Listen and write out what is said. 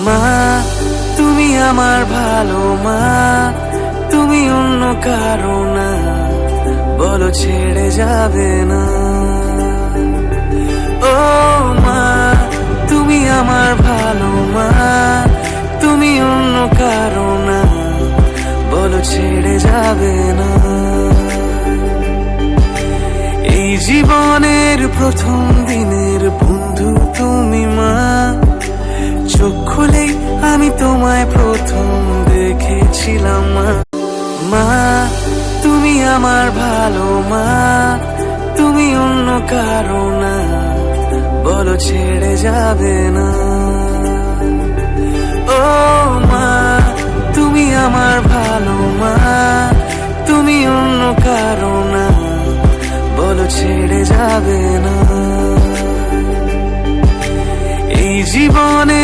মা তুমি আমার ভালো মা, তুমি অন্য কারো না, বলো ছেড়ে যাবে না। ও মা তুমি আমার ভালো মা, তুমি অন্য কারো না, বলো ছেড়ে যাবে না। এই জীবনের প্রথম দিনের বন্ধু তুমি মা, চোখ খুলেই আমি তোমায় প্রথম দেখেছিলাম মা। মা তুমি আমার ভালো মা, তুমি অন্য কারো না, বলো ছেড়ে যাবে না। ও মা তুমি আমার ভালো মা, তুমি অন্য কারো না, বলো ছেড়ে যাবে না। এই জীবনে